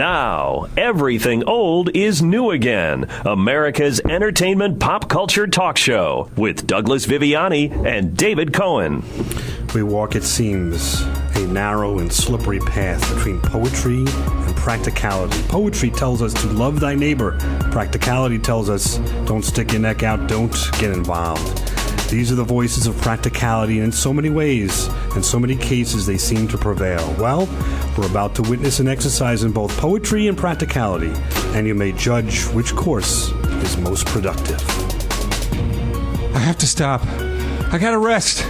Now, everything old is new again. America's entertainment pop culture talk show with Douglas Viviani and David Cohen. We walk, it seems, a narrow and slippery path between poetry and practicality. Poetry tells us to love thy neighbor. Practicality tells us don't stick your neck out, don't get involved. These are the voices of practicality, and in so many ways, in so many cases, they seem to prevail. Well, we're about to witness an exercise in both poetry and practicality, and you may judge which course is most productive. I have to stop. I gotta rest.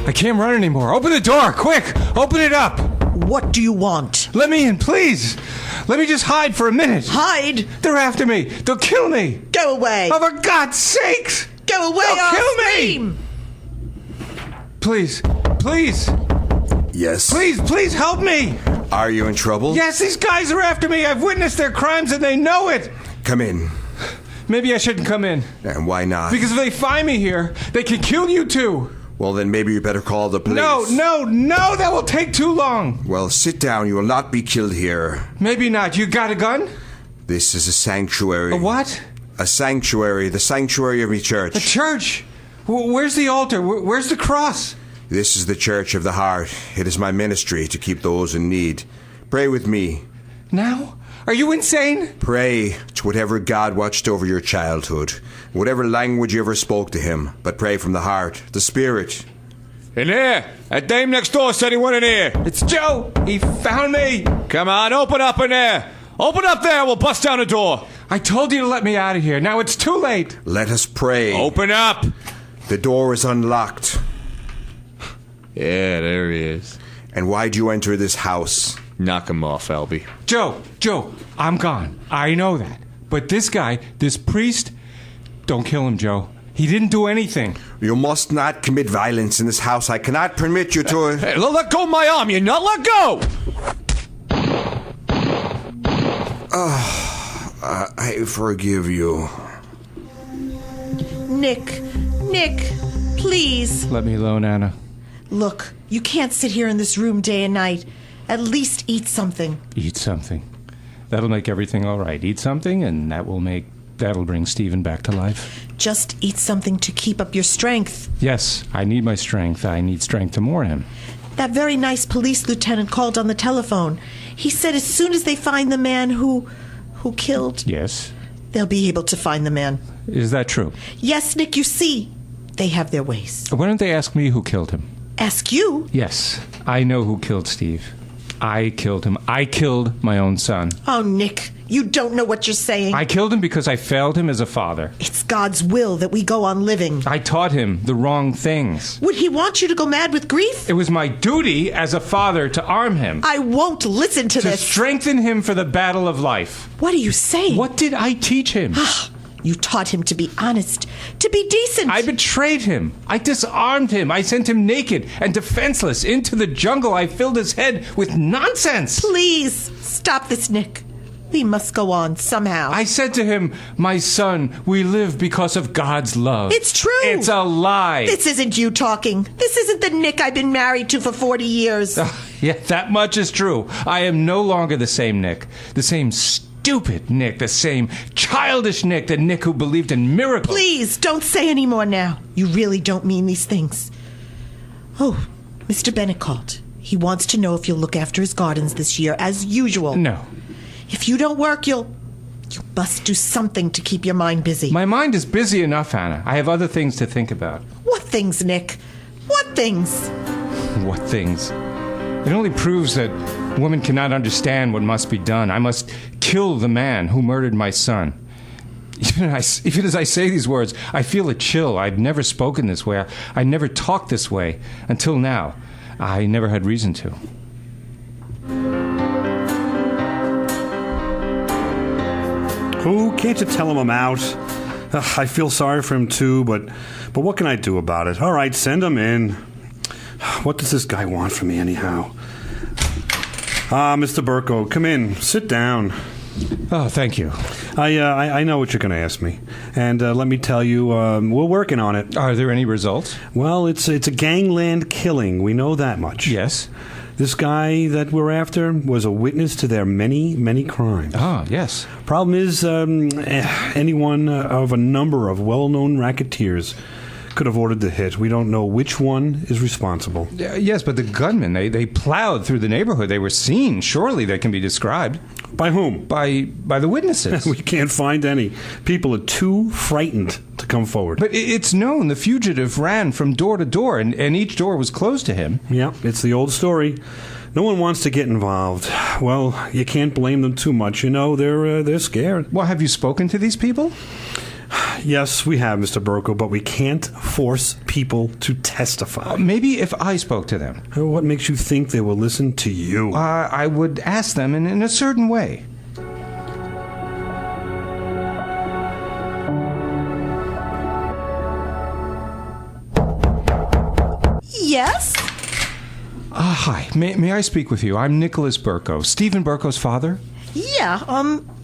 I can't run anymore. Open the door, quick! Open it up! What do you want? Let me in, please! Let me just hide for a minute. Hide? They're after me. They'll kill me. Go away. Oh, for God's sakes! Go away They'll or kill scream. me! Please, please, Yes? please help me! Are you in trouble? Yes, these guys are after me. I've witnessed their crimes and they know it. Come in. Maybe I shouldn't come in. And why not? Because if they find me here, they can kill you too. Well, then maybe you better call the police. No, that will take too long. Well, sit down. You will not be killed here. Maybe not. You got a gun? This is a sanctuary. A what? A sanctuary. The sanctuary of my church. A church? Where's the altar? Where's the cross? This is the Church of the Heart. It is my ministry to keep those in need. Pray with me. Now? Are you insane? Pray to whatever God watched over your childhood, whatever language you ever spoke to him, but pray from the heart, the spirit. In here! That dame next door said he went in here! It's Joe! He found me! Come on, open up in there! Open up there, we'll bust down the door! I told you to let me out of here. Now it's too late. Let us pray. Open up! The door is unlocked. Yeah, there he is. And why do you enter this house? Knock him off, Albie. Joe, I'm gone. I know that. But this guy, this priest, don't kill him, Joe. He didn't do anything. You must not commit violence in this house. I cannot permit you to... Hey, let go of my arm, you not let go! I forgive you. Nick, please. Let me alone, Anna. Look, you can't sit here in this room day and night. At least eat something. Eat something. That'll make everything all right. Eat something, and that'll bring Stephen back to life. Just eat something to keep up your strength. Yes, I need my strength. I need strength to mourn him. That very nice police lieutenant called on the telephone. He said as soon as they find the man who killed... Yes? They'll be able to find the man. Is that true? Yes, Nick, you see. They have their ways. Why don't they ask me who killed him? Ask you? Yes, I know who killed Steve. I killed him. I killed my own son. Oh, Nick, you don't know what you're saying. I killed him because I failed him as a father. It's God's will that we go on living. I taught him the wrong things. Would he want you to go mad with grief? It was my duty as a father to arm him. I won't listen to this. To strengthen him for the battle of life. What are you saying? What did I teach him? You taught him to be honest, to be decent. I betrayed him. I disarmed him. I sent him naked and defenseless into the jungle. I filled his head with nonsense. Please, stop this, Nick. We must go on somehow. I said to him, my son, we live because of God's love. It's true. It's a lie. This isn't you talking. This isn't the Nick I've been married to for 40 years. Yeah, that much is true. I am no longer the same Nick. The same stupid Nick. The same childish Nick. The Nick who believed in miracles. Please, don't say any more now. You really don't mean these things. Oh, Mr. Bennett called. He wants to know if you'll look after his gardens this year, as usual. No. If you don't work, you must do something to keep your mind busy. My mind is busy enough, Anna. I have other things to think about. What things, Nick? What things? What things? It only proves that woman cannot understand what must be done. I must kill the man who murdered my son. Even as I say these words, I feel a chill. I've never spoken this way. I never talked this way until now. I never had reason to. Who? Can't you tell him I'm out? I feel sorry for him too, but what can I do about it? All right, send him in. What does this guy want from me anyhow? Mr. Burko, come in. Sit down. Oh, thank you. I know what you're going to ask me. And let me tell you, we're working on it. Are there any results? Well, it's a gangland killing. We know that much. Yes. This guy that we're after was a witness to their many, many crimes. Ah, yes. Problem is, anyone of a number of well-known racketeers could have ordered the hit. We don't know which one is responsible. Yes, but the gunmen, they plowed through the neighborhood. They were seen. Surely they can be described. By whom? By the witnesses. We can't find any. People are too frightened to come forward. But it's known the fugitive ran from door to door, and each door was closed to him. Yeah, it's the old story. No one wants to get involved. Well, you can't blame them too much. You know, they're scared. Well, have you spoken to these people? Yes, we have, Mr. Burko, but we can't force people to testify. Maybe if I spoke to them. What makes you think they will listen to you? I would ask them in a certain way. Yes? Hi. May I speak with you? I'm Nicholas Burko, Stephen Burko's father. Yeah,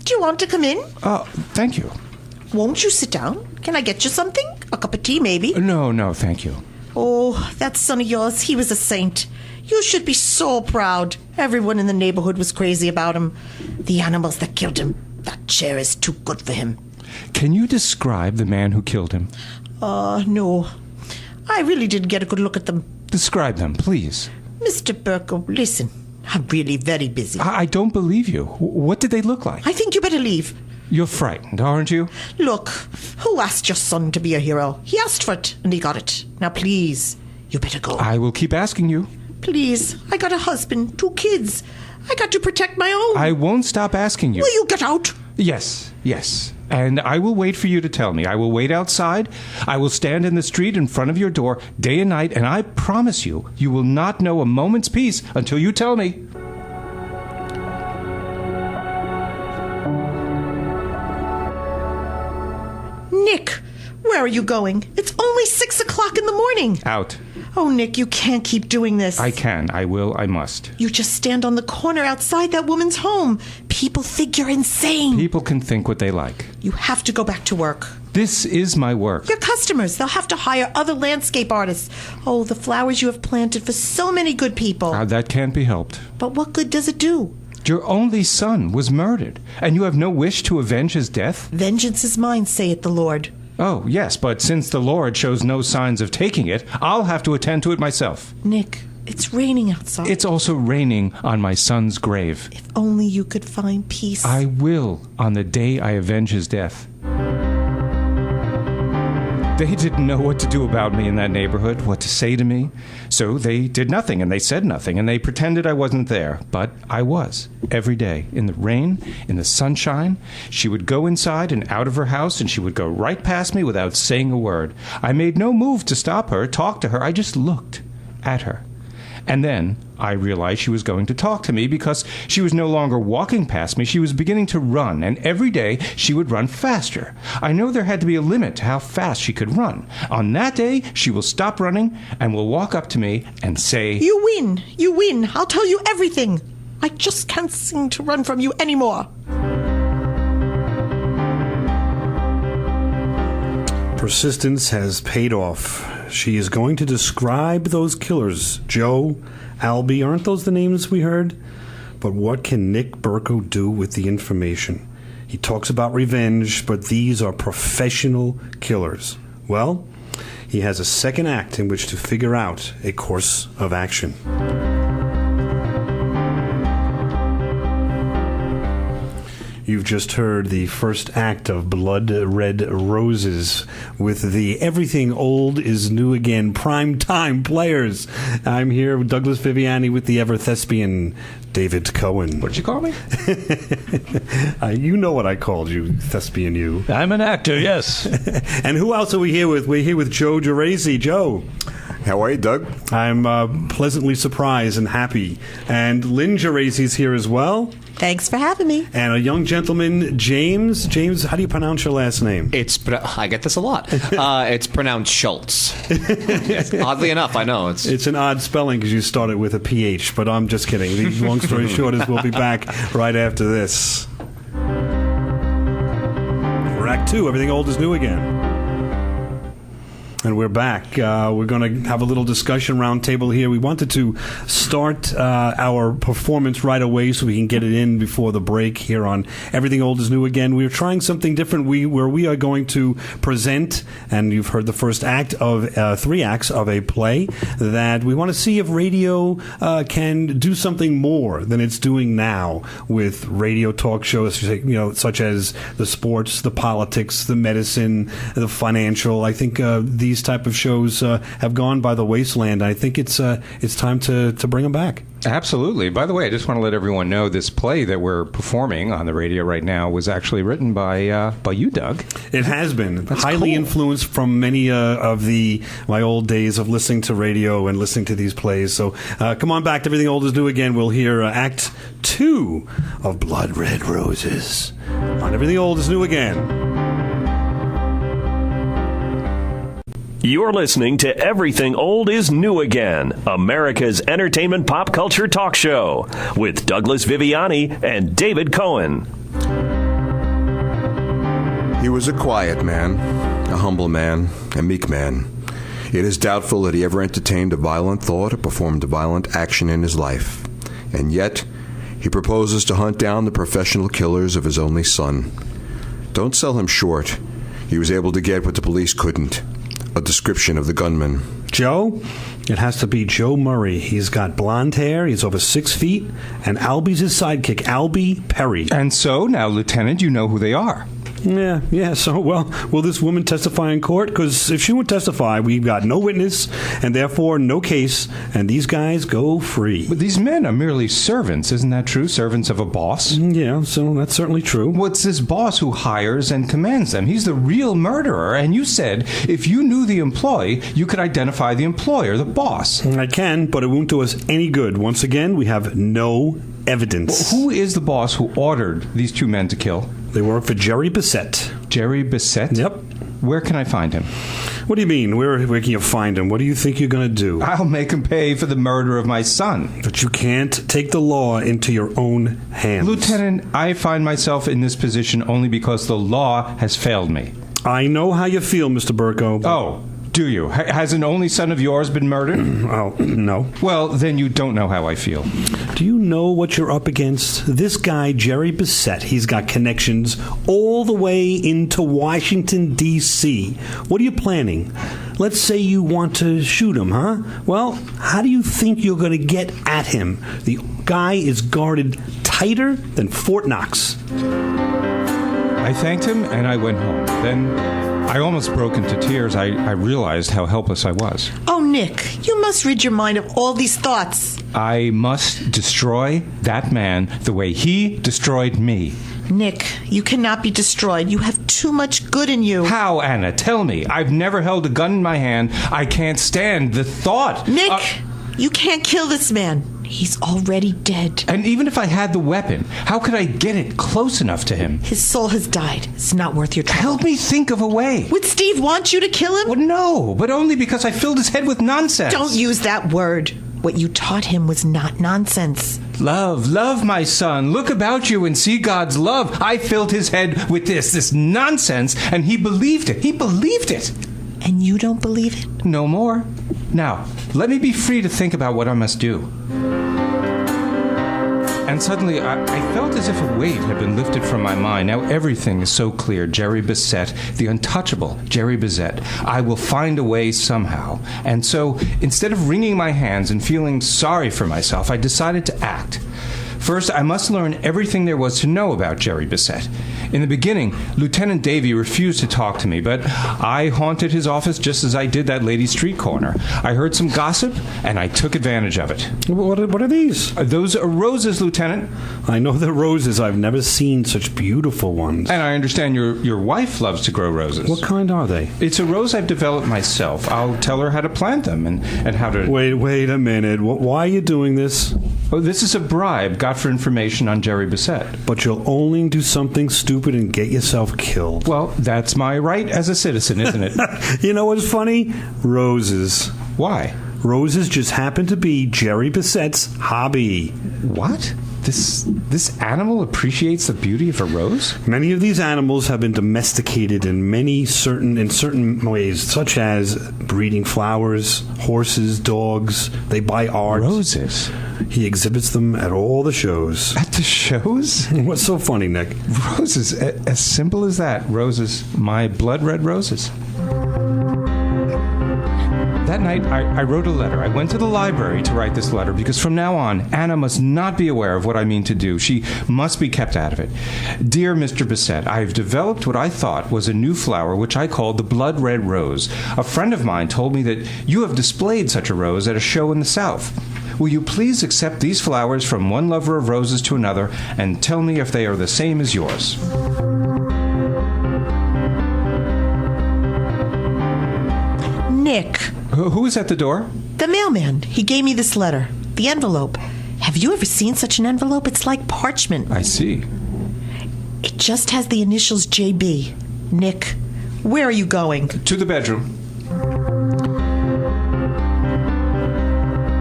do you want to come in? Thank you. Won't you sit down? Can I get you something? A cup of tea, maybe? No, thank you. Oh, that son of yours, he was a saint. You should be so proud. Everyone in the neighborhood was crazy about him. The animals that killed him. That chair is too good for him. Can you describe the man who killed him? No. I really didn't get a good look at them. Describe them, please. Mr. Burko, listen. I'm really very busy. I don't believe you. What did they look like? I think you better leave. You're frightened, aren't you? Look, who asked your son to be a hero? He asked for it, and he got it. Now, please, you better go. I will keep asking you. Please, I got a husband, 2 kids. I got to protect my own. I won't stop asking you. Will you get out? Yes. And I will wait for you to tell me. I will wait outside. I will stand in the street in front of your door day and night, and I promise you, you will not know a moment's peace until you tell me. Nick, where are you going? It's only 6 o'clock in the morning. Out. Oh, Nick, you can't keep doing this. I can. I will. I must. You just stand on the corner outside that woman's home. People think you're insane. People can think what they like. You have to go back to work. This is my work. Your customers, they'll have to hire other landscape artists. Oh, the flowers you have planted for so many good people. That can't be helped. But what good does it do? Your only son was murdered, and you have no wish to avenge his death? Vengeance is mine, saith the Lord. Oh, yes, but since the Lord shows no signs of taking it, I'll have to attend to it myself. Nick, it's raining outside. It's also raining on my son's grave. If only you could find peace. I will on the day I avenge his death. They didn't know what to do about me in that neighborhood, what to say to me. So they did nothing, and they said nothing, and they pretended I wasn't there. But I was, every day, in the rain, in the sunshine. She would go inside and out of her house, and she would go right past me without saying a word. I made no move to stop her, talk to her. I just looked at her. And then I realized she was going to talk to me because she was no longer walking past me. She was beginning to run, and every day she would run faster. I know there had to be a limit to how fast she could run. On that day, she will stop running and will walk up to me and say, You win! You win! I'll tell you everything! I just can't seem to run from you anymore. Persistence has paid off. She is going to describe those killers. Joe, Albie, aren't those the names we heard? But what can Nick Burko do with the information? He talks about revenge, but these are professional killers. Well, he has a second act in which to figure out a course of action. You've just heard the first act of Blood Red Roses with the Everything Old is New Again prime-time players. I'm here with Douglas Viviani with the ever-thespian David Cohen. What'd you call me? You know what I called you, thespian you. I'm an actor, yes. And who else are we here with? We're here with Joe Geraci. Joe. How are you, Doug? I'm pleasantly surprised and happy. And Lynn Geraci's here as well. Thanks for having me. And a young gentleman, James. James, how do you pronounce your last name? I get this a lot. It's pronounced Schultz. Oddly enough, I know. It's an odd spelling because you started with a PH, but I'm just kidding. The long story short is we'll be back right after this. For Act 2, Everything Old is New Again. And we're back. We're going to have a little discussion roundtable here. We wanted to start our performance right away so we can get it in before the break here on Everything Old is New Again. We're trying something different where we are going to present, and you've heard the first act of 3 acts of a play that we want to see if radio can do something more than it's doing now with radio talk shows, such as the sports, the politics, the medicine, the financial. I think these type of shows have gone by the wasteland. I think it's time to bring them back. Absolutely. By the way, I just want to let everyone know this play that we're performing on the radio right now was actually written by you, Doug. It has been. That's highly cool. Influenced from many of my old days of listening to radio and listening to these plays. So come on back to Everything Old is New Again. We'll hear Act 2 of Blood Red Roses on Everything Old is New Again. You're listening to Everything Old is New Again, America's entertainment pop culture talk show with Douglas Viviani and David Cohen. He was a quiet man, a humble man, a meek man. It is doubtful that he ever entertained a violent thought or performed a violent action in his life. And yet, he proposes to hunt down the professional killers of his only son. Don't sell him short. He was able to get what the police couldn't. A description of the gunman. Joe? It has to be Joe Murray. He's got blonde hair, he's over 6 feet, and Albie's his sidekick, Albie Perry. And so, now, Lieutenant, you know who they are. Yeah. So, will this woman testify in court? Because if she won't testify, we've got no witness, and therefore no case, and these guys go free. But these men are merely servants, isn't that true? Servants of a boss? Yeah, so that's certainly true. Well, it's this boss who hires and commands them. He's the real murderer, and you said if you knew the employee, you could identify the employer, the boss. I can, but it won't do us any good. Once again, we have no evidence. Who is the boss who ordered these 2 men to kill? They work for Jerry Bissett. Jerry Bissett? Yep. Where can I find him? What do you mean? Where can you find him? What do you think you're going to do? I'll make him pay for the murder of my son. But you can't take the law into your own hands. Lieutenant, I find myself in this position only because the law has failed me. I know how you feel, Mr. Burko. Oh, do you? Has an only son of yours been murdered? Oh, no. Well, then you don't know how I feel. Do you know what you're up against? This guy, Jerry Bissett, he's got connections all the way into Washington, D.C. What are you planning? Let's say you want to shoot him, huh? Well, how do you think you're going to get at him? The guy is guarded tighter than Fort Knox. I thanked him and I went home. Then I almost broke into tears. I realized how helpless I was. Oh, Nick, you must rid your mind of all these thoughts. I must destroy that man the way he destroyed me. Nick, you cannot be destroyed. You have too much good in you. How, Anna? Tell me. I've never held a gun in my hand. I can't stand the thought. Nick, you can't kill this man. He's already dead. And even if I had the weapon, how could I get it close enough to him? His soul has died. It's not worth your trouble. Help me think of a way. Would Steve want you to kill him? Well, no, but only because I filled his head with nonsense. Don't use that word. What you taught him was not nonsense. Love, my son. Look about you and see God's love. I filled his head with this nonsense, and he believed it. He believed it. And you don't believe it? No more. Now, let me be free to think about what I must do. And suddenly, I felt as if a weight had been lifted from my mind. Now everything is so clear. Jerry Bissett, the untouchable Jerry Bissett. I will find a way somehow. And so, instead of wringing my hands and feeling sorry for myself, I decided to act. First, I must learn everything there was to know about Jerry Bissett. In the beginning, Lieutenant Davy refused to talk to me, but I haunted his office just as I did that lady's street corner. I heard some gossip, and I took advantage of it. What are these? Those are roses, Lieutenant. I know they're roses. I've never seen such beautiful ones. And I understand your wife loves to grow roses. What kind are they? It's a rose I've developed myself. I'll tell her how to plant them and how to... Wait a minute. Why are you doing this? Oh, this is a bribe got for information on Jerry Bissett. But you'll only do something stupid and get yourself killed. Well, that's my right as a citizen, isn't it? You know what's funny? Roses. Why? Roses just happen to be Jerry Bissett's hobby. What? This animal appreciates the beauty of a rose? Many of these animals have been domesticated in certain ways, such as breeding flowers, horses, dogs. They buy art. Roses? He exhibits them at all the shows. At the shows? What's so funny, Nick? Roses, as simple as that. Roses, my blood red roses. That night, I wrote a letter. I went to the library to write this letter because from now on, Anna must not be aware of what I mean to do. She must be kept out of it. Dear Mr. Bissett, I have developed what I thought was a new flower which I called the blood red rose. A friend of mine told me that you have displayed such a rose at a show in the South. Will you please accept these flowers from one lover of roses to another and tell me if they are the same as yours? Nick. Who is at the door? The mailman. He gave me this letter. The envelope. Have you ever seen such an envelope? It's like parchment. I see. It just has the initials JB. Nick, where are you going? To the bedroom.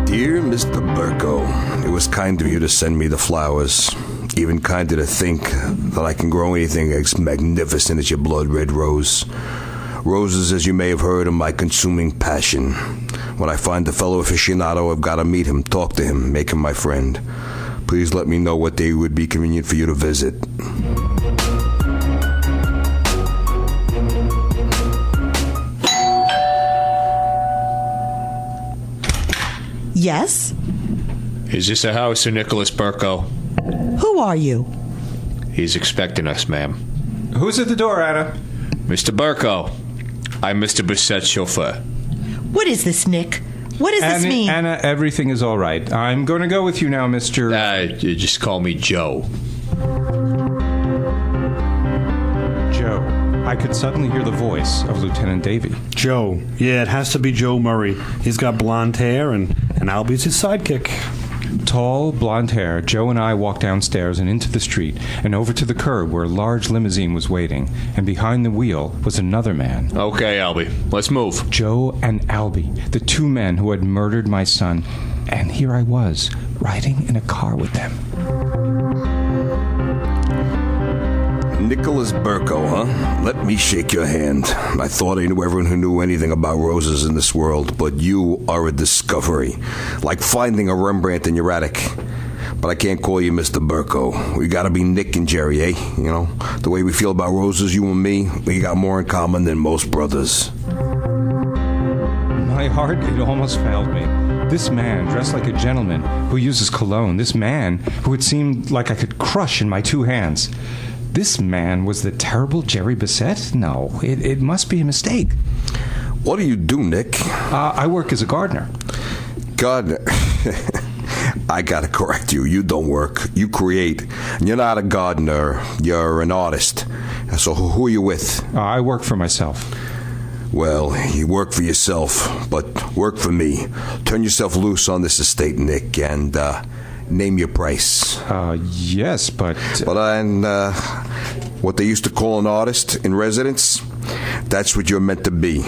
Dear Mr. Burko, it was kind of you to send me the flowers. Even kinder to think that I can grow anything as magnificent as your blood red rose. Roses, as you may have heard, are my consuming passion. When I find a fellow aficionado, I've got to meet him, talk to him, make him my friend. Please let me know what day would be convenient for you to visit. Yes? Is this a house of Nicholas Burko? Who are you? He's expecting us, ma'am. Who's at the door, Anna? Mr. Burko. I'm Mr. Bissett's chauffeur. What is this, Nick? What does this mean? Anna, everything is all right. I'm going to go with you now, Mr. You just call me Joe. Joe. I could suddenly hear the voice of Lieutenant Davy. Joe. Yeah, it has to be Joe Murray. He's got blonde hair, and Albie's his sidekick. Tall, blonde hair, Joe and I walked downstairs and into the street and over to the curb where a large limousine was waiting, and behind the wheel was another man. Okay, Albie, let's move. Joe and Albie, the two men who had murdered my son, and here I was, riding in a car with them. Nicholas Burko, huh? Let me shake your hand. I thought I knew everyone who knew anything about roses in this world, but you are a discovery. Like finding a Rembrandt in your attic. But I can't call you Mr. Burko. We gotta be Nick and Jerry, eh? You know, the way we feel about roses, you and me, we got more in common than most brothers. My heart, it almost failed me. This man, dressed like a gentleman, who uses cologne. This man, who it seemed like I could crush in my two hands. This man was the terrible Jerry Bissett? No, it must be a mistake. What do you do, Nick? I work as a gardener. Gardener? I gotta correct you. You don't work. You create. You're not a gardener. You're an artist. So who are you with? I work for myself. Well, you work for yourself, but work for me. Turn yourself loose on this estate, Nick, and name your price. Yes, but... But I'm what they used to call an artist in residence. That's what you're meant to be.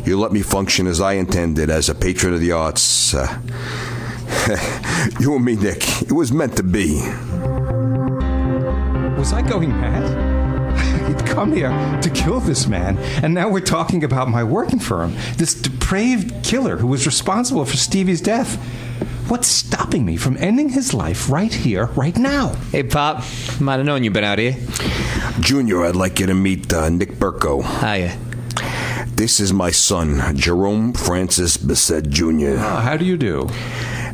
You let me function as I intended, as a patron of the arts. You and me, Nick, it was meant to be. Was I going mad? He'd come here to kill this man, and now we're talking about my working for him. This depraved killer who was responsible for Stevie's death. What's stopping me from ending his life right here, right now? Hey, Pop. Might have known you've been out here. Junior, I'd like you to meet Nick Burko. Hiya. This is my son, Jerome Francis Bissett Jr. How do you do?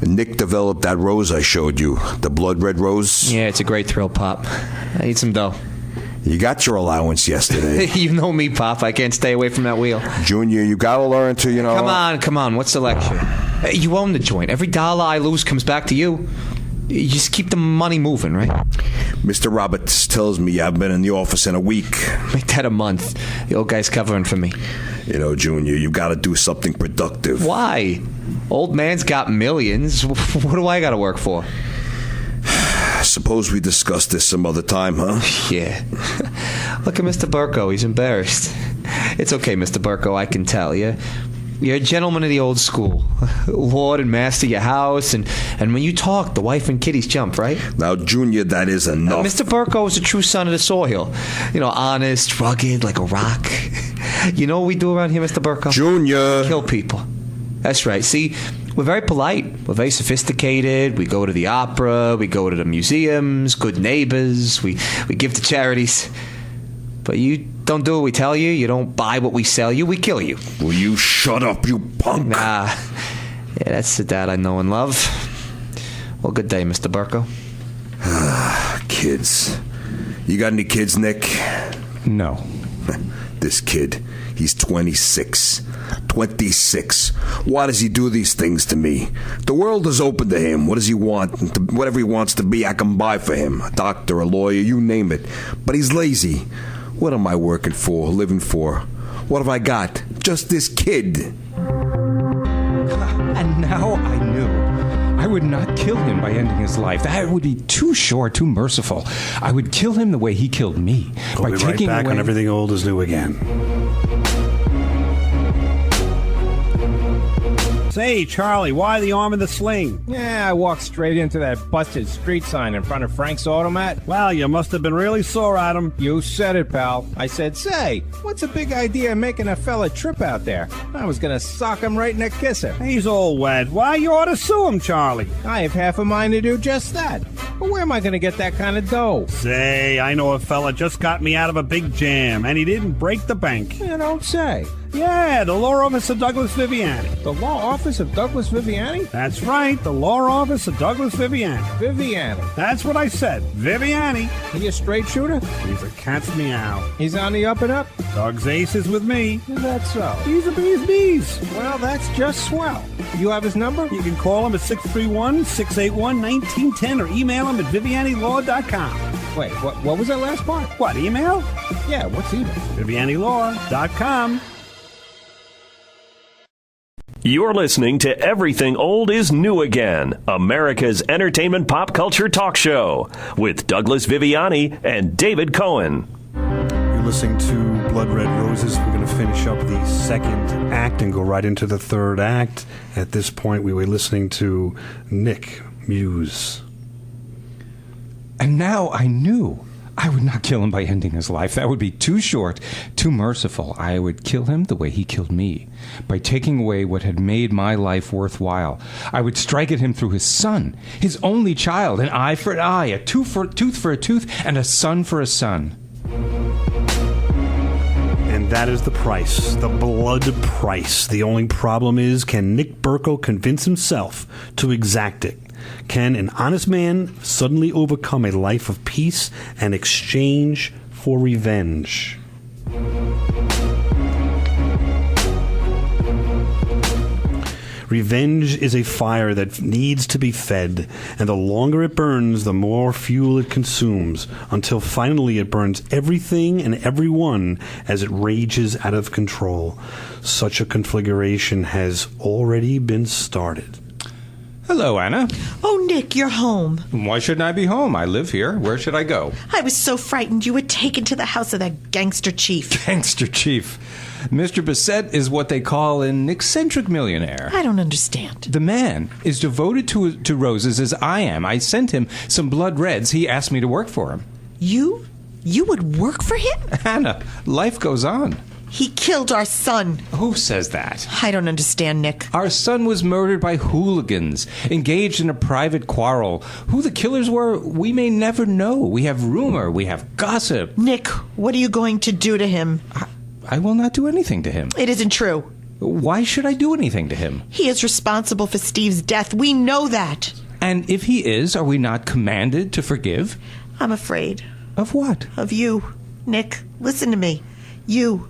Nick developed that rose I showed you, the blood red rose. Yeah, it's a great thrill, Pop. I eat some dough. You got your allowance yesterday. You know me, Pop. I can't stay away from that wheel. Junior, you gotta learn to, Come on. What's the lecture? You own the joint. Every dollar I lose comes back to you. You just keep the money moving, right? Mr. Roberts tells me I've been in the office in a week. Make that a month. The old guy's covering for me. You know, Junior, you gotta do something productive. Why? Old man's got millions. What do I gotta work for? Suppose we discuss this some other time, huh? Yeah. Look at Mr. Burko. He's embarrassed. It's okay, Mr. Burko. I can tell you. You're a gentleman of the old school. Lord and master your house, and when you talk, the wife and kiddies jump, right? Now, Junior, that is enough. Mr. Burko is a true son of the soil. Honest, rugged, like a rock. You know what we do around here, Mr. Burko? Junior. Kill people. That's right. See, we're very polite. We're very sophisticated. We go to the opera. We go to the museums. Good neighbors. We give to charities. But you don't do what we tell you. You don't buy what we sell you. We kill you. Will you shut up, you punk? Nah. Yeah, that's the dad I know and love. Well, good day, Mr. Burko. Kids. You got any kids, Nick? No. This kid, he's 26. 26. Why does he do these things to me? The world is open to him. What does he want? Whatever he wants to be, I can buy for him. A doctor, a lawyer, you name it. But he's lazy. What am I working for, living for? What have I got? Just this kid. And now I knew. I would not kill him by ending his life. That would be too short, too merciful. I would kill him the way he killed me. We'll be right back on Everything Old is New again. Say, Charlie, why the arm in the sling? Yeah, I walked straight into that busted street sign in front of Frank's Automat. Well, you must have been really sore at him. You said it, pal. I said, say, what's a big idea of making a fella trip out there? I was gonna sock him right in the kisser. He's all wet. Why, you ought to sue him, Charlie. I have half a mind to do just that. But where am I gonna get that kind of dough? Say, I know a fella just got me out of a big jam, and he didn't break the bank. You don't say. Yeah, the law office of Douglas Viviani. The law office of Douglas Viviani? That's right, the law office of Douglas Viviani. Viviani. That's what I said, Viviani. He a straight shooter? He's a cat's meow. He's on the up and up? Doug's ace is with me. Is that so? He's a bee's knees. Well, that's just swell. You have his number? You can call him at 631-681-1910 or email him at vivianilaw.com. Wait, what was that last part? What, email? Yeah, what's email? vivianilaw.com. You're listening to Everything Old is New Again, America's entertainment pop culture talk show with Douglas Viviani and David Cohen. You're listening to Blood Red Roses. We're going to finish up the second act and go right into the third act. At this point, we were listening to Nick Muse. And now I knew. I would not kill him by ending his life. That would be too short, too merciful. I would kill him the way he killed me, by taking away what had made my life worthwhile. I would strike at him through his son, his only child, an eye for an eye, a tooth for a tooth, and a son for a son. And that is the price, the blood price. The only problem is, can Nick Burko convince himself to exact it? Can an honest man suddenly overcome a life of peace and exchange for revenge? Revenge is a fire that needs to be fed, and the longer it burns, the more fuel it consumes, until finally it burns everything and everyone as it rages out of control. Such a conflagration has already been started. Hello, Anna. Oh, Nick, you're home. Why shouldn't I be home? I live here. Where should I go? I was so frightened you were taken to the house of that gangster chief. Gangster chief. Mr. Bissett is what they call an eccentric millionaire. I don't understand. The man is devoted to roses as I am. I sent him some blood reds. He asked me to work for him. You would work for him? Anna, life goes on. He killed our son. Who says that? I don't understand, Nick. Our son was murdered by hooligans, engaged in a private quarrel. Who the killers were, we may never know. We have rumor, we have gossip. Nick, what are you going to do to him? I will not do anything to him. It isn't true. Why should I do anything to him? He is responsible for Steve's death. We know that. And if he is, are we not commanded to forgive? I'm afraid. Of what? Of you. Nick, listen to me. You're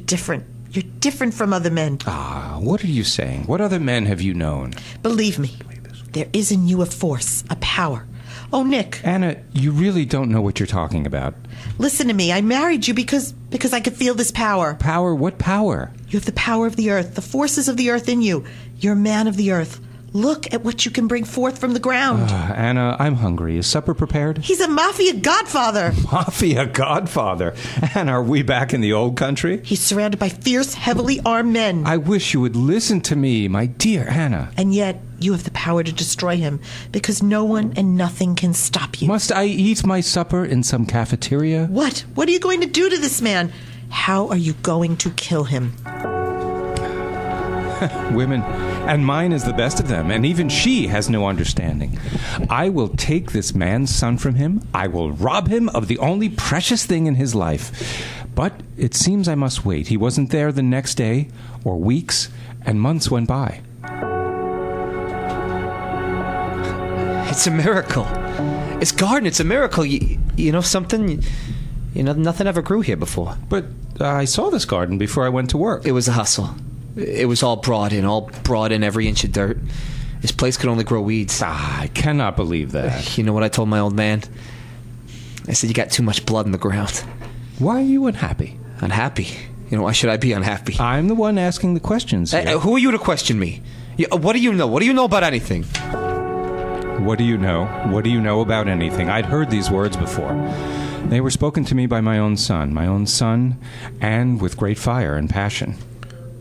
different. You're different from other men. Ah, what are you saying? What other men have you known? Believe me, there is in you a force, a power. Oh, Nick. Anna, you really don't know what you're talking about. Listen to me. I married you because I could feel this power. Power? What power? You have the power of the earth, the forces of the earth in you. You're a man of the earth. Look at what you can bring forth from the ground. Anna, I'm hungry. Is supper prepared? He's a mafia godfather. Mafia godfather? Anna, are we back in the old country? He's surrounded by fierce, heavily armed men. I wish you would listen to me, my dear Anna. And yet, you have the power to destroy him, because no one and nothing can stop you. Must I eat my supper in some cafeteria? What? What are you going to do to this man? How are you going to kill him? Women, and mine is the best of them, and even she has no understanding. I will take this man's son from him. I will rob him of the only precious thing in his life. But it seems I must wait. He wasn't there the next day, or weeks, and months went by. It's a miracle. It's garden. It's a miracle. You know something? You know, nothing ever grew here before. But I saw this garden before I went to work. It was a hustle. It was all brought in every inch of dirt. This place could only grow weeds. I cannot believe that. You know what I told my old man? I said, you got too much blood in the ground. Why are you unhappy? Unhappy? You know, why should I be unhappy? I'm the one asking the questions here. Who are you to question me? What do you know? What do you know about anything? What do you know? What do you know about anything? I'd heard these words before. They were spoken to me by my own son, and with great fire and passion.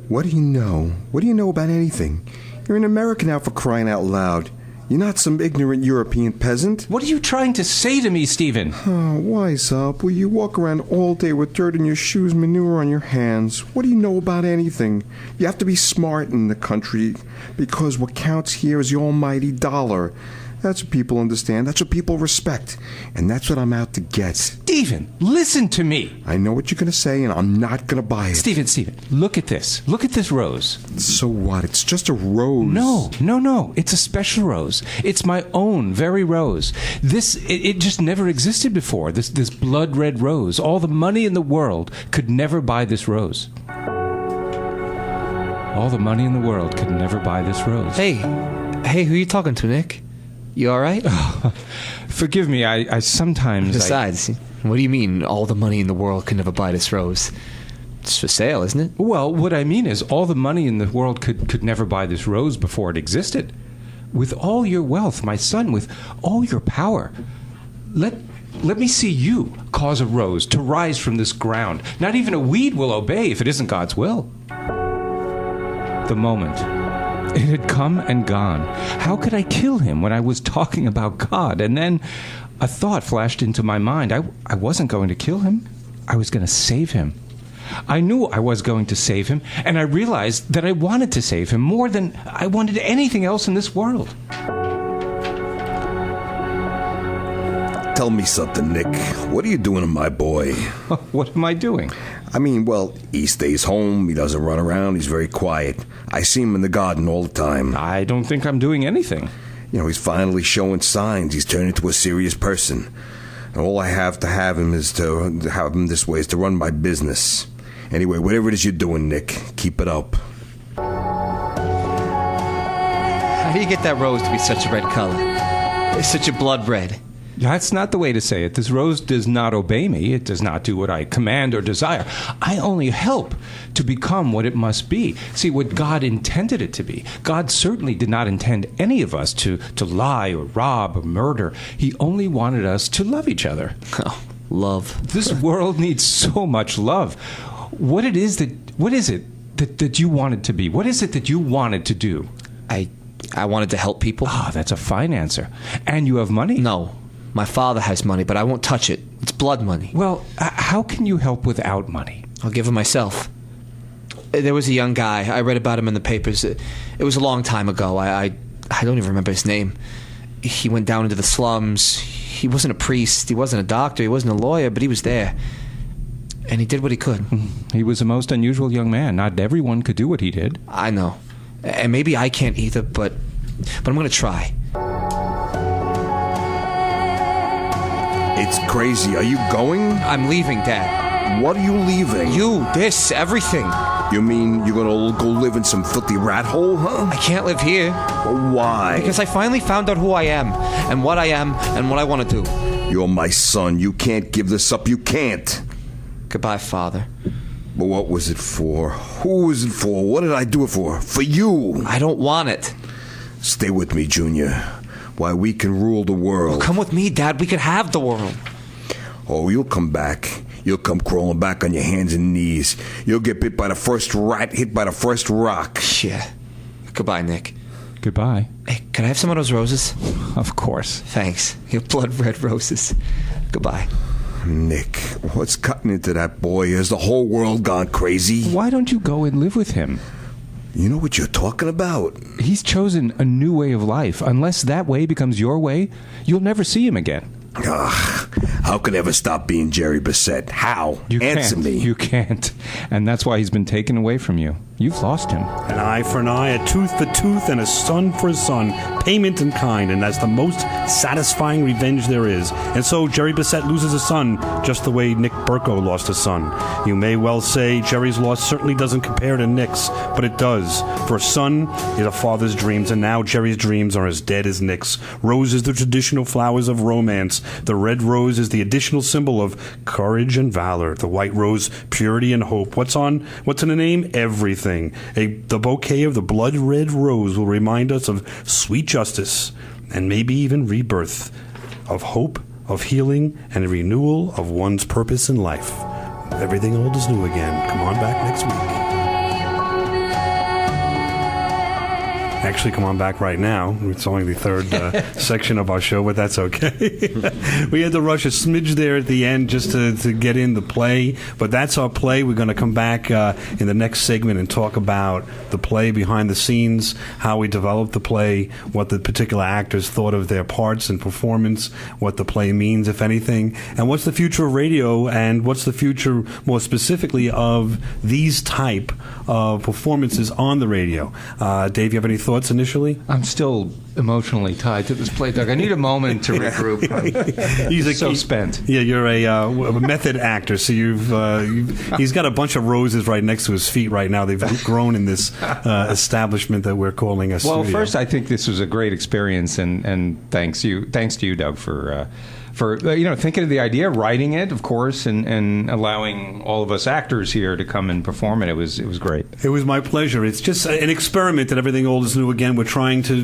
What do you know? What do you know about anything? You're an American now, for crying out loud. You're not some ignorant European peasant. What are you trying to say to me, Stephen? Oh, wise up. Will you walk around all day with dirt in your shoes, manure on your hands? What do you know about anything? You have to be smart in the country, because what counts here is the almighty dollar. That's what people understand. That's what people respect. And that's what I'm out to get. Stephen, listen to me. I know what you're going to say, and I'm not going to buy it. Stephen, look at this. Look at this rose. So what? It's just a rose. No. It's a special rose. It's my own very rose. It just never existed before. This blood red rose. All the money in the world could never buy this rose. All the money in the world could never buy this rose. Hey, who are you talking to, Nick? You all right? Forgive me, I sometimes... Besides, what do you mean all the money in the world can never buy this rose? It's for sale, isn't it? Well, what I mean is all the money in the world could never buy this rose before it existed. With all your wealth, my son, with all your power, let me see you cause a rose to rise from this ground. Not even a weed will obey if it isn't God's will. The moment... it had come and gone. How could I kill him when I was talking about God? And then a thought flashed into my mind. I wasn't going to kill him. I was going to save him. I knew I was going to save him, and I realized that I wanted to save him more than I wanted anything else in this world. Tell me something, Nick. What are you doing to my boy? What am I doing? I mean, well, he stays home. He doesn't run around. He's very quiet. I see him in the garden all the time. I don't think I'm doing anything. You know, he's finally showing signs. He's turning into a serious person. And all I have to have him is to have him this way is to run my business. Anyway, whatever it is you're doing, Nick, keep it up. How do you get that rose to be such a red color? It's such a blood red. That's not the way to say it. This rose does not obey me. It does not do what I command or desire. I only help to become what it must be. See, what God intended it to be. God certainly did not intend any of us to lie or rob or murder. He only wanted us to love each other. Oh, love. This world needs so much love. What is it that you wanted to be? What is it that you wanted to do? I wanted to help people. Ah, that's a fine answer. And you have money? No. My father has money, but I won't touch it. It's blood money. Well, how can you help without money? I'll give him myself. There was a young guy. I read about him in the papers. It was a long time ago. I don't even remember his name. He went down into the slums. He wasn't a priest. He wasn't a doctor. He wasn't a lawyer, but he was there. And he did what he could. He was a most unusual young man. Not everyone could do what he did. I know. And maybe I can't either, but I'm going to try. It's crazy. Are you going? I'm leaving, Dad. What are you leaving? You, this, everything. You mean you're gonna go live in some filthy rat hole, huh? I can't live here. Why? Because I finally found out who I am, and what I am, and what I want to do. You're my son. You can't give this up. You can't. Goodbye, Father. But what was it for? Who was it for? What did I do it for? For you. I don't want it. Stay with me, Junior. Why, we can rule the world. Come with me, Dad. We could have the world. Oh, you'll come back. You'll come crawling back on your hands and knees. You'll get bit by the first rat, hit by the first rock. Yeah. Goodbye, Nick. Goodbye. Hey, can I have some of those roses? Of course. Thanks. Your blood red roses. Goodbye. Nick, what's cutting into that boy? Has the whole world gone crazy? Why don't you go and live with him? You know what you're talking about? He's chosen a new way of life. Unless that way becomes your way, you'll never see him again. Ugh, how can I ever stop being Jerry Bissett? How? You Answer can't. me. You can't. And that's why he's been taken away from you. You've lost him. An eye for an eye, a tooth for tooth, and a son for a son. Payment in kind, and that's the most satisfying revenge there is. And so Jerry Bissett loses a son, just the way Nick Burko lost a son. You may well say Jerry's loss certainly doesn't compare to Nick's, but it does. For a son is a father's dreams, and now Jerry's dreams are as dead as Nick's. Rose is the traditional flowers of romance. The red rose is the additional symbol of courage and valor. The white rose, purity and hope. What's in the name? Everything. The bouquet of the blood red rose will remind us of sweet justice and maybe even rebirth, of hope, of healing, and a renewal of one's purpose in life. Everything old is new again. Come on back next week. Actually, come on back right now. It's only the third section of our show, but that's okay. We had to rush a smidge there at the end just to get in the play, but that's our play. We're going to come back in the next segment and talk about the play behind the scenes, how we developed the play, what the particular actors thought of their parts and performance, what the play means, if anything, and what's the future of radio, and what's the future, more specifically, of these type of performances on the radio. Dave, you have any thoughts initially? I'm still emotionally tied to this play, Doug. I need a moment to regroup. He's so spent. Yeah, you're a method actor, so he's got a bunch of roses right next to his feet right now. They've grown in this establishment that we're calling a studio. Well, first, I think this was a great experience, and thanks to you, Doug, for thinking of the idea, writing it, of course, and allowing all of us actors here to come and perform it. It was great. It was my pleasure. It's just an experiment that Everything Old is New Again. We're trying to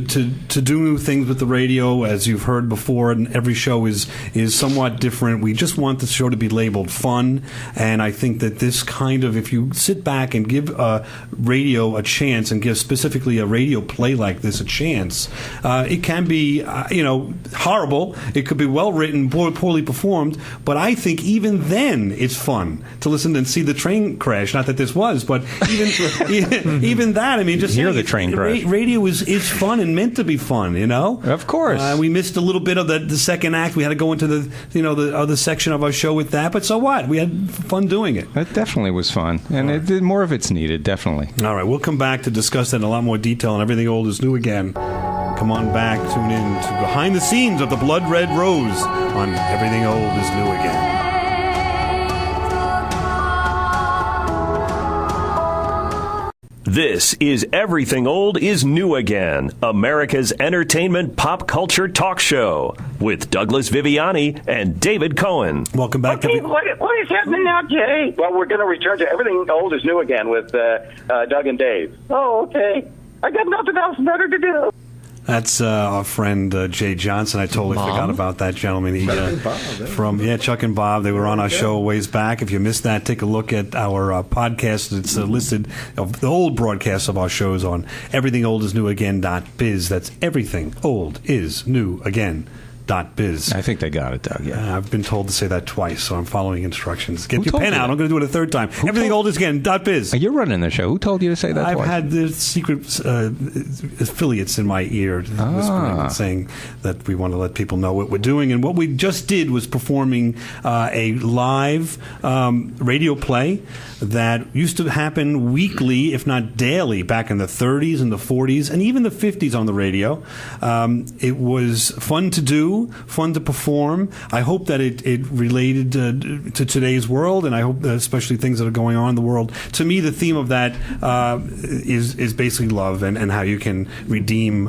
do new things with the radio, as you've heard before, and every show is somewhat different. We just want the show to be labeled fun, and I think that this kind of, if you sit back and give radio a chance, and give specifically a radio play like this a chance, it can be horrible. It could be well written, poorly performed, but I think even then it's fun to listen and see the train crash. Not that this was, but even that. I mean, just hear the train crash. Radio is fun and meant to be fun. Of course. We missed a little bit of the second act. We had to go into the other section of our show with that. But so what? We had fun doing it. It definitely was fun, and more of it's needed. Definitely. All right, we'll come back to discuss that in a lot more detail. And Everything Old is New Again. Come on back, tune in to behind the scenes of the Blood Red Rose on Everything Old is New Again. This is Everything Old is New Again, America's entertainment pop culture talk show with Douglas Viviani and David Cohen. Welcome back. Okay, what is happening now, Jay? Well, we're going to return to Everything Old is New Again with Doug and Dave. Oh, okay. I got nothing else better to do. That's our friend Jay Johnson. I totally forgot about that gentleman. Chuck and Bob. They were on our show a ways back. If you missed that, take a look at our podcast. It's listed of the old broadcasts of our shows on everythingoldisnewagain.biz. That's everythingoldisnewagain.biz. I think they got it, Doug. Yeah. I've been told to say that twice, so I'm following instructions. Get your pen out. I'm going to do it a third time. Everythingoldigin.biz. You're running the show. Who told you to say that I've twice? had the secret affiliates in my ear whispering and saying that we want to let people know what we're doing. And what we just did was performing a live radio play that used to happen weekly, if not daily, back in the 30s and the 40s and even the 50s on the radio. It was fun to do. fun to perform. I hope that it related to today's world, and I hope that especially things that are going on in the world. To me, the theme of that is basically love and how you can redeem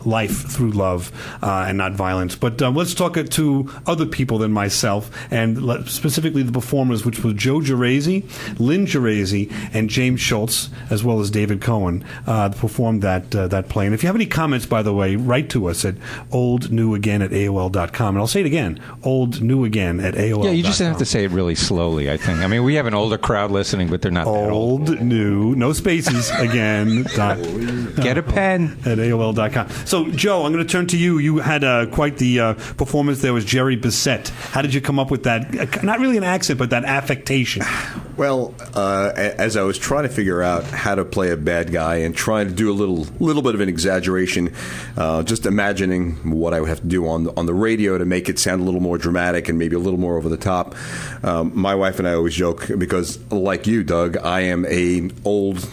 life through love and not violence. But let's talk to other people than myself, and specifically the performers, which was Joe Geraci, Lynn Geraci, and James Schultz, as well as David Cohen, performed that play. And if you have any comments, by the way, write to us at oldnewagain@aol.com. And I'll say it again, oldnewagain@aol.com. Yeah, you just have to say it really slowly, I think. I mean, we have an older crowd listening, but they're not that old. Old, new, no spaces, again. Get a pen. At AOL.com. So, Joe, I'm going to turn to you. You had quite the performance there with Jerry Bissett. How did you come up with that? Not really an accent, but that affectation. Well, as I was trying to figure out how to play a bad guy and trying to do a little bit of an exaggeration, just imagining what I would have to do on the radio to make it sound a little more dramatic and maybe a little more over the top. My wife and I always joke because, like you, Doug, I am an old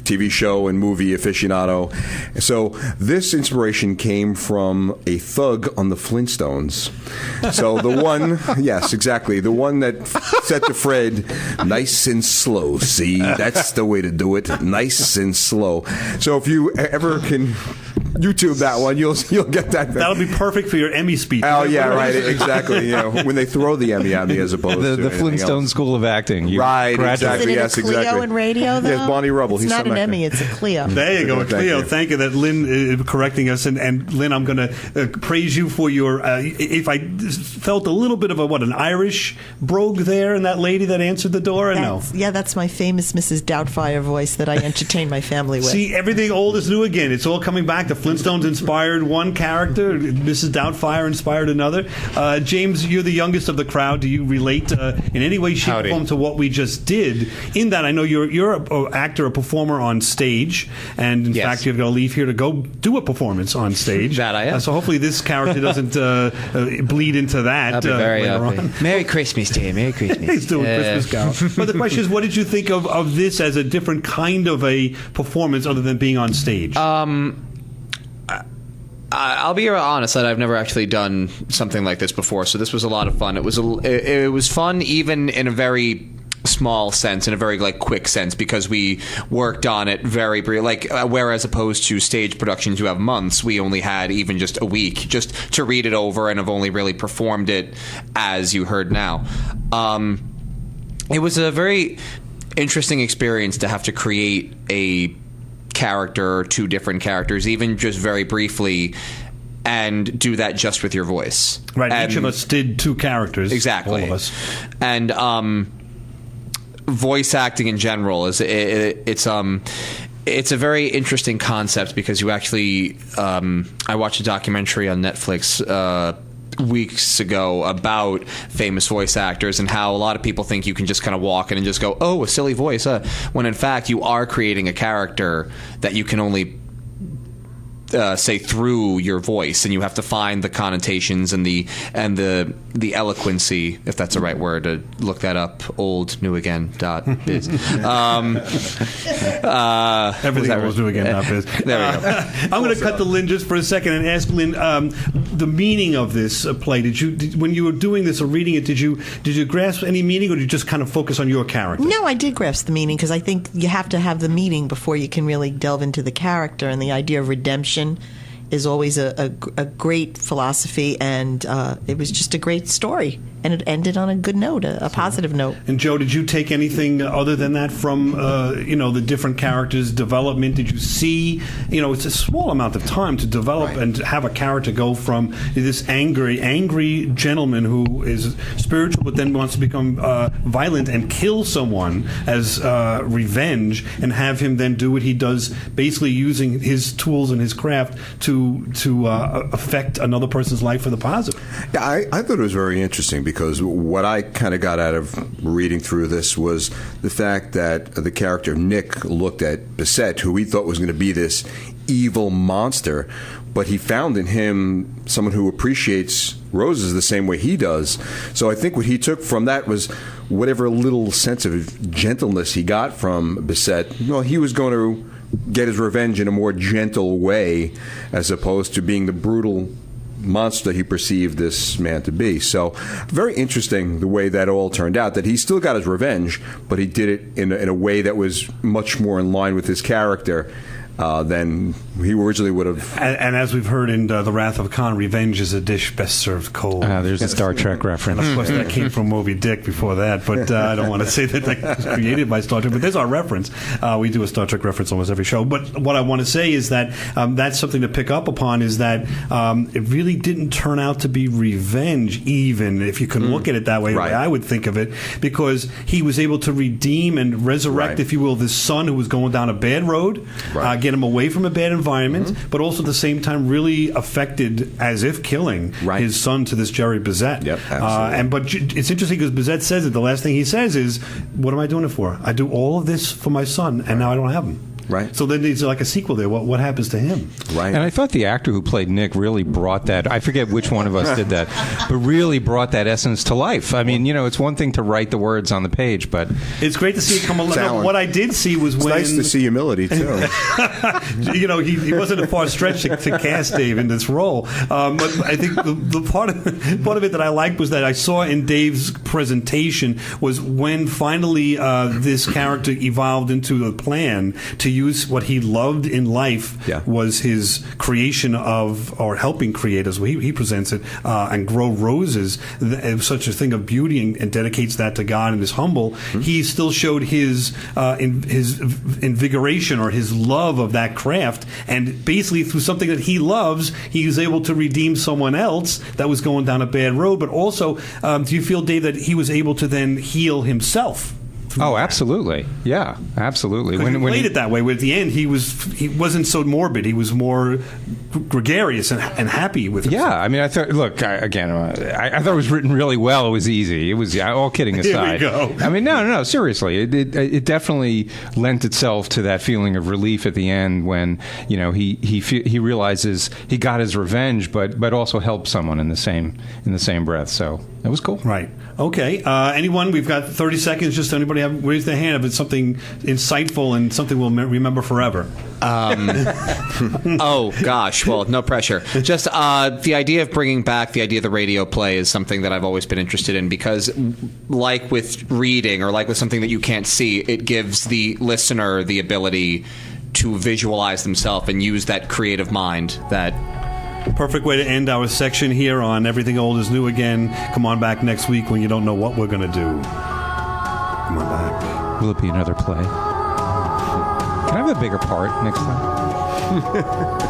TV show and movie aficionado. So this inspiration came from a thug on the Flintstones. So the one, yes, exactly, the one that said to Fred, "Nice and slow, see? That's the way to do it. Nice and slow." So if you ever can YouTube that one, you'll get that. That'll be perfect for your Emmy speech. Oh, yeah, right, exactly. You know, when they throw the Emmy at me as opposed to the Flintstone else. School of Acting. Right, exactly. Is it a Clio in radio, though? Yes, Bonnie Rubble. It's He's not some an actor. Emmy, it's a Clio. There you go, Cleo. Thank you. That Lynn correcting us, and Lynn, I'm going to praise you for your. If I felt a little bit of an Irish brogue there, in that lady that answered the door, or no? Yeah, that's my famous Mrs. Doubtfire voice that I entertain my family with. See, everything old is new again. It's all coming back. The Flintstones inspired one character. Mrs. Doubtfire inspired another. James, you're the youngest of the crowd. Do you relate in any way, shape, or form to what we just did? In that, I know you're an actor, a performer on stage, and in fact, you're going to leave here to go do a performance on stage. That I am. So hopefully this character doesn't bleed into that. I'll be very later happy. on. Merry Christmas to you. Merry Christmas. He's doing Christmas Carol. But the question is, what did you think of this as a different kind of a performance other than being on stage? I'll be honest that I've never actually done something like this before, so this was a lot of fun. It was fun even in a very small sense, in a very quick sense, because we worked on it very brief. Whereas opposed to stage productions, you have months, we only had even just a week just to read it over, and have only really performed it as you heard now. It was a very interesting experience to have to create a character, two different characters, even just very briefly, and do that just with your voice. Right, and each of us did two characters. Exactly. All of us. And voice acting in general is it's a very interesting concept, because you actually I watched a documentary on Netflix weeks ago about famous voice actors and how a lot of people think you can just kind of walk in and just go, oh, a silly voice, when in fact you are creating a character that you can only say through your voice, and you have to find the connotations and the eloquency, if that's the right word, to look that up. oldnewagain.biz. Everything oldnewagain.biz. There we go. I'm going to cut to Lynn just for a second and ask Lynn the meaning of this play. When you were doing this or reading it, did you grasp any meaning, or did you just kind of focus on your character? No, I did grasp the meaning, because I think you have to have the meaning before you can really delve into the character, and the idea of redemption is always a great philosophy, and it was just a great story, and it ended on a good note, a positive note. And Joe, did you take anything other than that from the different characters' development? Did you see, it's a small amount of time to develop and have a character go from this angry gentleman who is spiritual but then wants to become violent and kill someone as revenge, and have him then do what he does, basically using his tools and his craft to affect another person's life for the positive. Yeah, I thought it was very interesting, because what I kind of got out of reading through this was the fact that the character Nick looked at Bissett, who he thought was going to be this evil monster, but he found in him someone who appreciates roses the same way he does. So I think what he took from that was whatever little sense of gentleness he got from Bissett. He was going to get his revenge in a more gentle way, as opposed to being the brutal monster he perceived this man to be. So very interesting the way that all turned out, that he still got his revenge, but he did it in a way that was much more in line with his character than he originally would have. And as we've heard in The Wrath of Khan, revenge is a dish best served cold. There's a Star Trek reference. And of course, that came from Moby Dick before that, but I don't want to say that was created by Star Trek, but there's our reference. We do a Star Trek reference almost every show. But what I want to say is that that's something to pick up upon, is that it really didn't turn out to be revenge, even if you can look at it that way, Right. the way I would think of it, because he was able to redeem and resurrect, Right. if you will, this son who was going down a bad road, Right. get him away from a bad environment, but also at the same time really affected, as if killing, Right. his son to this Jerry Bizet. Yep, absolutely. But it's interesting because Bizet says it. The last thing he says is, "What am I doing it for? I do all of this for my son, and now I don't have him." Right. So then there's like a sequel there. What happens to him? Right. And I thought the actor who played Nick really brought that. I forget which one of us did that, but really brought that essence to life. I mean, it's one thing to write the words on the page, but It's great to see it come along. Talent. What I did see was It's when nice to see humility, too. he wasn't a far stretch to cast Dave in this role. But I think the part of it that I liked was that I saw in Dave's presentation was when finally this character evolved into a plan to use what he loved in life, Yeah. was his creation of, or helping create, as he presents it, and grow roses, such a thing of beauty, and dedicates that to God and is humble. Mm-hmm. He still showed his invigoration or his love of that craft, and basically through something that he loves, he was able to redeem someone else that was going down a bad road. But also, do you feel, Dave, that he was able to then heal himself? oh, absolutely, yeah, absolutely. When he played it that way, where at the end he wasn't so morbid. He was more gregarious and happy with himself. Yeah, I mean, I thought. Look, I thought it was written really well. It was easy. It was all kidding aside. Here we go. I mean, no, seriously, it definitely lent itself to that feeling of relief at the end when he realizes he got his revenge, but also helped someone in the same breath. So it was cool. Right. Okay. Anyone? We've got 30 seconds. Just anybody raise their hand if it's something insightful and something we'll remember forever. Oh, gosh. Well, no pressure. Just the idea of bringing back the idea of the radio play is something that I've always been interested in, because like with reading or like with something that you can't see, it gives the listener the ability to visualize themselves and use that creative mind that... Perfect way to end our section here on Everything Old is New Again. Come on back next week when you don't know what we're going to do. Come on back. Will it be another play? Can I have a bigger part next time?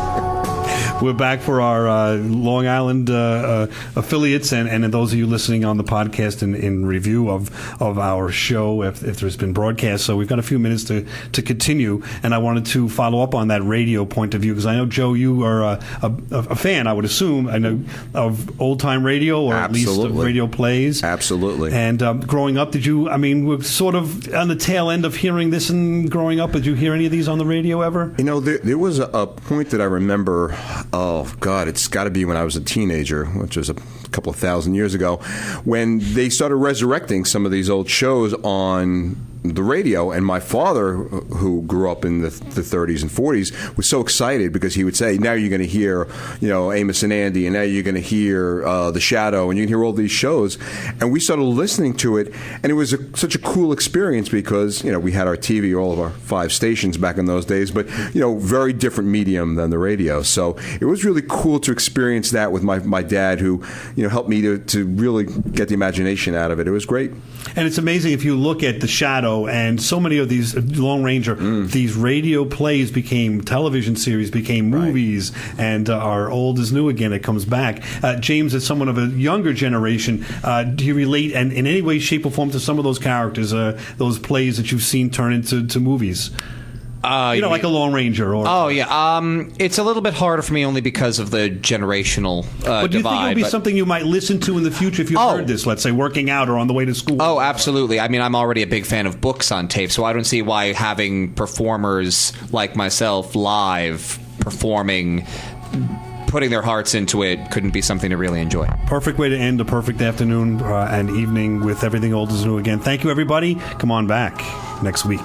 We're back for our Long Island affiliates and those of you listening on the podcast in review of our show if there's been broadcast. So we've got a few minutes to continue, and I wanted to follow up on that radio point of view, because I know, Joe, you are a fan, I would assume, I know, of old-time radio, or Absolutely. at least of radio plays. Absolutely. And growing up, we're sort of on the tail end of hearing this, and growing up, did you hear any of these on the radio ever? There was a point that I remember, oh, God, it's got to be when I was a teenager, which was a couple of thousand years ago, when they started resurrecting some of these old shows on the radio. And my father, who grew up in the 30s and 40s, was so excited because he would say, now you're going to hear, Amos and Andy, and now you're going to hear The Shadow, and you can hear all these shows. And we started listening to it, and it was such a cool experience because, we had our TV, all of our 5 stations back in those days, but, very different medium than the radio. So it was really cool to experience that with my dad, who, helped me to really get the imagination out of it. It was great. And it's amazing if you look at The Shadow, and so many of these Lone Ranger, these radio plays became television series, became movies, and are old as new again. It comes back. James, as someone of a younger generation, do you relate in any way, shape, or form to some of those characters, those plays that you've seen turn into movies? Like a Lone Ranger. It's a little bit harder for me only because of the generational but do you think it would be something you might listen to in the future if you heard this, let's say, working out or on the way to school? Oh, absolutely. I mean, I'm already a big fan of books on tape, so I don't see why having performers like myself live performing, putting their hearts into it, couldn't be something to really enjoy. Perfect way to end a perfect afternoon and evening with Everything Old is New Again. Thank you, everybody. Come on back next week.